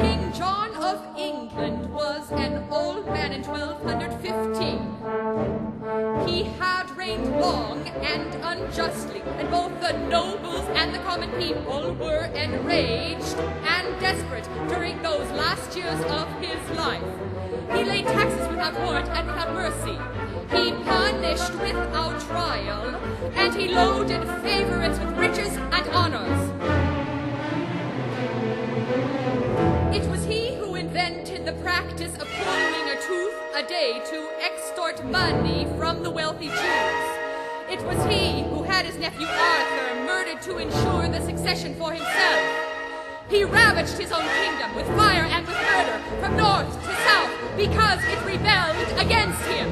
King John of England was an old man in 1215. He had reigned long and unjustly, and both the nobles and the common people were enraged and desperate during those last years of his life. He laid taxes without warrant and without mercy. He punished without trial, and he loaded favorites with riches and honors. It was he who invented the practice of pulling a tooth a day to extort money from the wealthy Jews. It was he who had his nephew Arthur murdered to ensure the succession for himself. He ravaged his own kingdom with fire and with murder from north to south because it rebelled against him.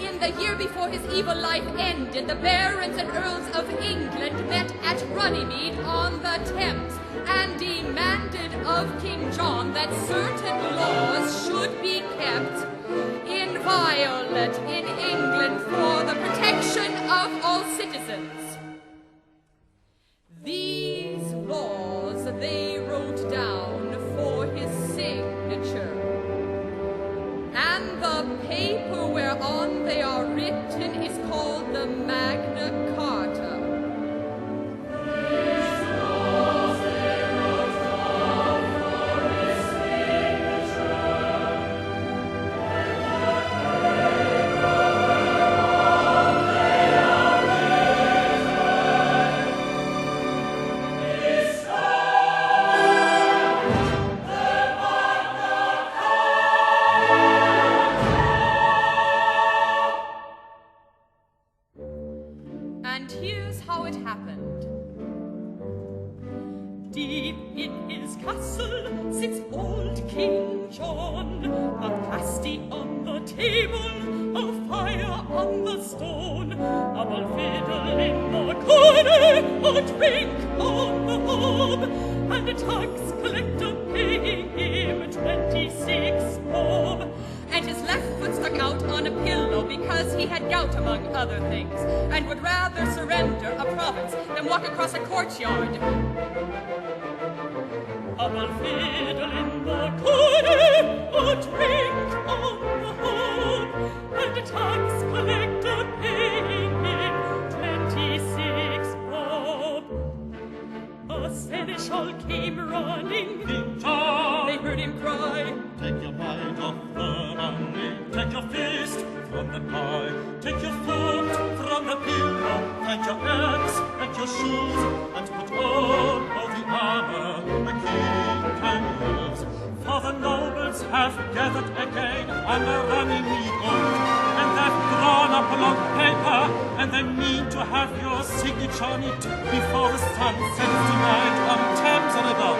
In the year before his evil life ended, the barons and earls of England met at Runnymede on the Thames and demanded of King John that certain laws should be kept inviolate in England for the protection of all citizens. These laws they wrote down for his signature, and the paper whereon they are written is called the Magna Carta. And here's how it happened. Deep in his castle sits old King John, a pasty on the table, a fire on the stone, a ball fiddle in the corner, a drink on the hob, and a tax collector paying him 26 bob. And his left foot stuck out on a pillow because he had gout, among other things, and would rather surrender a province than walk across a courtyard. A ball fiddle in the corner, a drink on the hob, and a tax collector paying him 26 bob. A seneschal came running. King John! They heard him cry, "Take your mind off the money, take your fist from the pie, take your foot from the pillow, and your axe and your shoes, and put on all the armor a king can use. For the nobles have gathered again on the Runnymede Oak, and they've drawn up a long paper, and they mean to have your signature on it before the sun sets tonight on Thames River.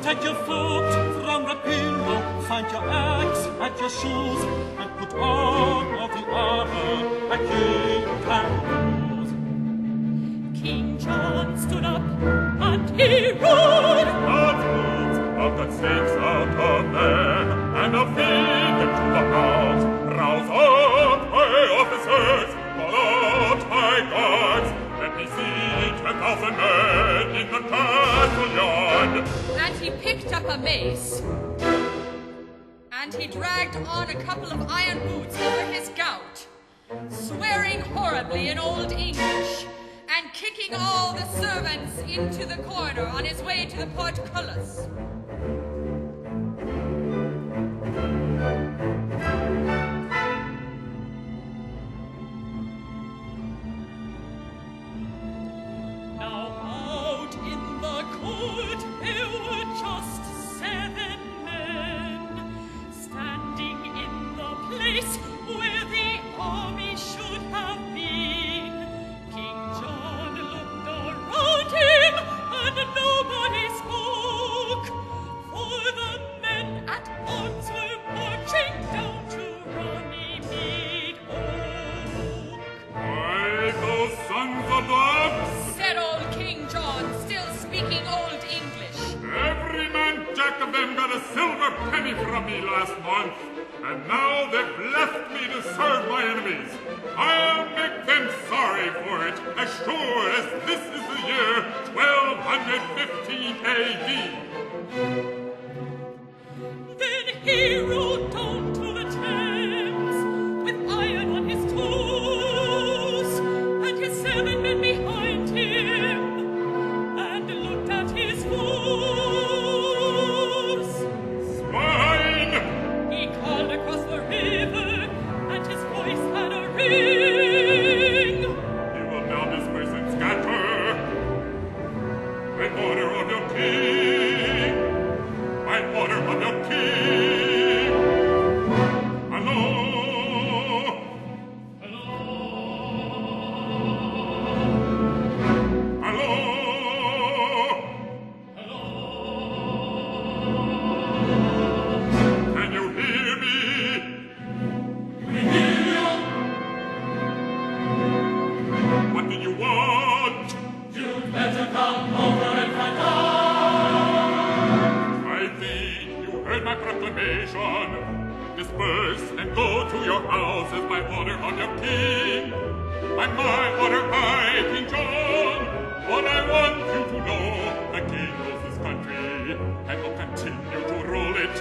Take your foot from the pillow, find your axe and your shoes, and put on all the armor a king can use." King John stood up and he roared, "God's boots of the snakes out of men, and of feed them to the house. Rouse up, my officers, call out, my guards. Let me see 10,000 men in the castle yard." And he picked up a mace, and he dragged on a couple of iron boots over his gout, swearing horribly in Old English, and kicking all the servants into the corner on his way to the portcullis. Now out in the court there were just 7 men, standing in the place where the army should have been. King John looked around him, and nobody spoke, for the men at arms were marching down to Runnymede Oak. "Why, those sons of dogs," said old King John, still speaking Old English. "Every man jack of them got a silver penny from me last month, and now they've left me to serve my enemies. I'll make them sorry for it it, as sure as this is the year 1215 A.D. Then he rode down to the Thames, with iron on his toes, and his 7 men behind him, and looked at his foes. Swine! He called across the river, and his voice had a ring. He will now disperse and scatter, by order of your king, by order of your king. Hello! Hello! Hello! Hello! Can you hear me? We hear you! What do you want? You'd better come over and find out. I think you heard my proclamation. Disperse and go to your houses by order of your king. By my order, I, King John. What I want you to know, the king rules this country and will continue to rule it.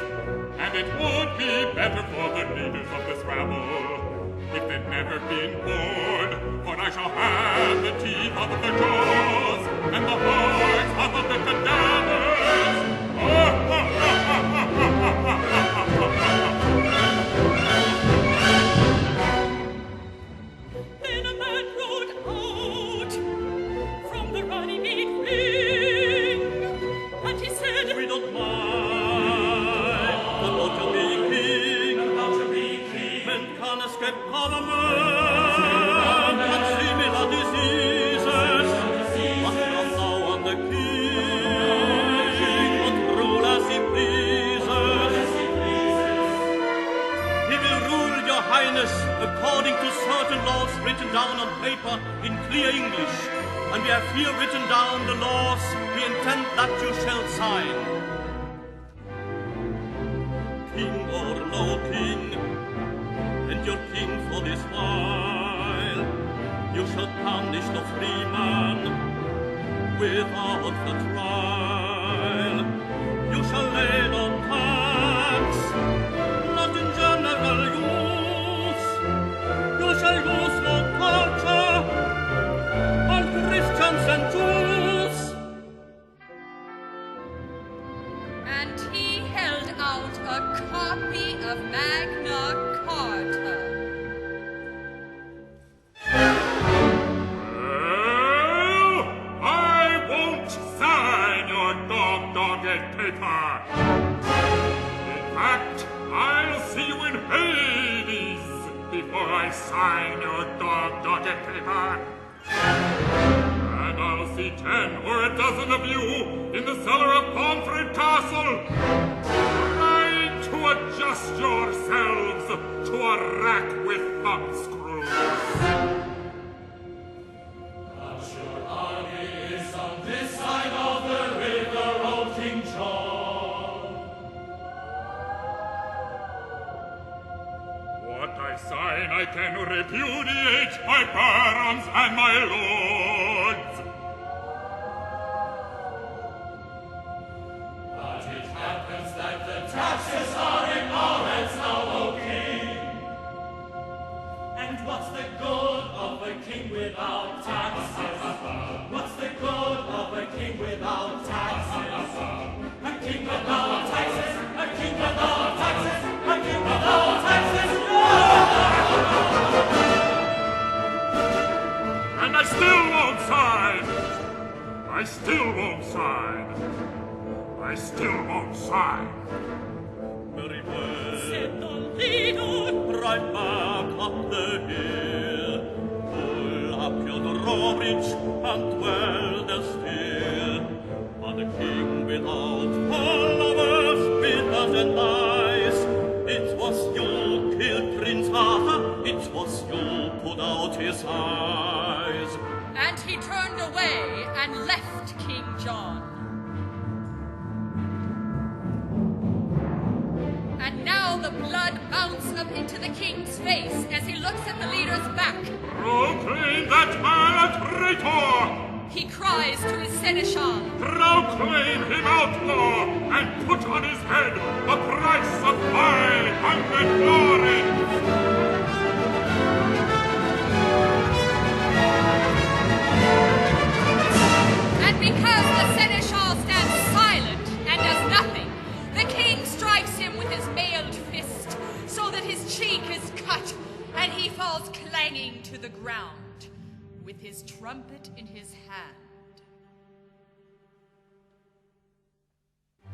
And it would be better for the leaders of this rabble if they'd never been born. For I shall have the teeth out of the jaws and the hearts out of the cadavers. Then a man rode out from the Runnymede ring, and he said, We don't mind about your being king. Men can escape Parliament and similar diseases. But from now on the king won't rule as he pleases. He will rule, your highness, according to certain laws written down on paper in clear English. And we have here written down the laws we intend that you shall sign. King or no king, and your king for this while, you shall punish no freeman without the trial. You shall lay no tax, not in general use. You shall use no torture on Christians and Jews. And he held out a copy of Magna Carta. Well, I won't sign your dog-dogged paper. In fact, I'll see you in Hades before I sign your dog-dogged paper. And I'll see 10 or a dozen of you in the cellar of Pomfret Castle. Try to adjust yourselves to a rack with thumbscrews. Your army is on this side of the river, O King John. What I sign I can repudiate, my barons and my lords. But it happens that the taxes are in our hands now, O King. And what's the good of a king without taxes? What's the good of a king without taxes? A king without taxes, a king without taxes, a king without taxes. And I still won't sign. I still won't sign. I still won't sign. Very well. said the leader, Right back up the hill, pull up your drawbridge and dwell there still. But the king without followers, bitters and lies, it was you killed Prince Arthur, it was you put out his eyes. And he turned away and left King John. And now the blood mounts up into the king's face as he looks at the leader's back. Proclaim that man a traitor! He cries to his seneschal. Proclaim him outlaw, and put on his head the price of 500 florins! And because the seneschal stands silent and does nothing, the king strikes him with his mailed fist, so that his cheek is cut, and he falls clanging to the ground, with his trumpet in his hand.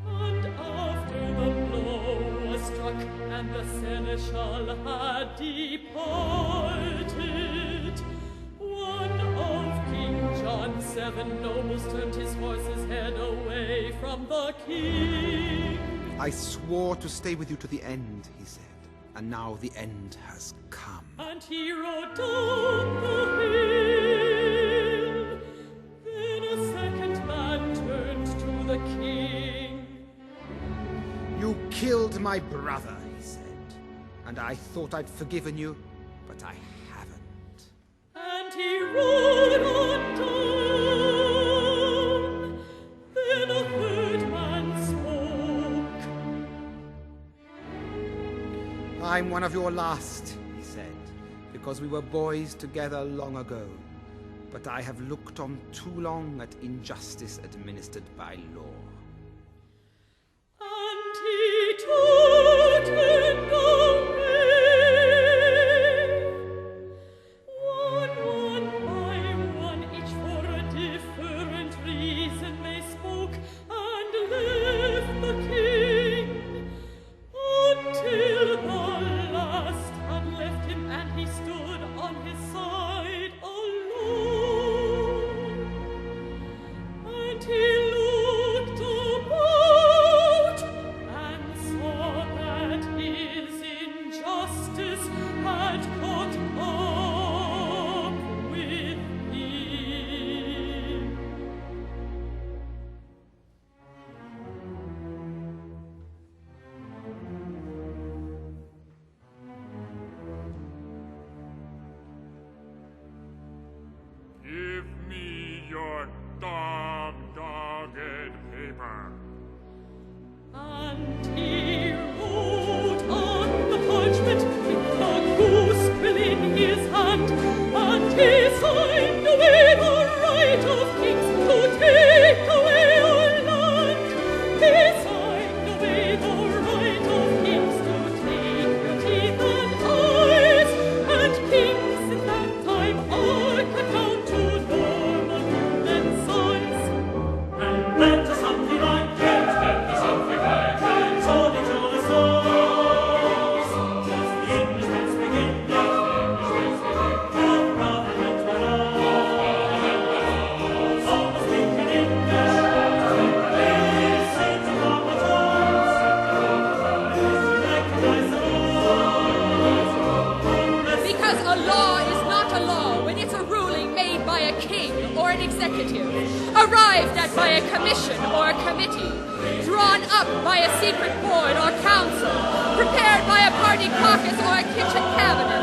And after the blow was struck, and the seneschal had departed, one of King John's 7 nobles turned his horse's head away from the king. I swore to stay with you to the end, he said, and now the end has come. And he rode down the hill. Then a second man turned to the king. You killed my brother, he said, and I thought I'd forgiven you, but I haven't. And he rode on down. Then a third man spoke. I'm one of your last, he said, because we were boys together long ago. But I have looked on too long at injustice administered by law. And he took him away. One by one, each for a different reason they spoke, and left the king, until the last had left him, and he stood on his side alone. And he looked about and saw that his injustice had caught up with him. Give me your dog-dogged paper. And he wrote on the parchment with the goose quill in his hand, and he signed away the right of kings to take away our land. He signed away the right of kings to take your teeth and eyes, and kings in that time are cut down to normal human size. And then to something like it, according to the songs, just the Englishmen speaking yet, of Parliament went on. All the speaking English, listen to proper tongues, recognize the laws. Because a law is not a law when it's a ruling made by a king or an executive, arrived at by a commission or a committee, drawn up by a secret board or council, prepared by a party caucus or a kitchen cabinet,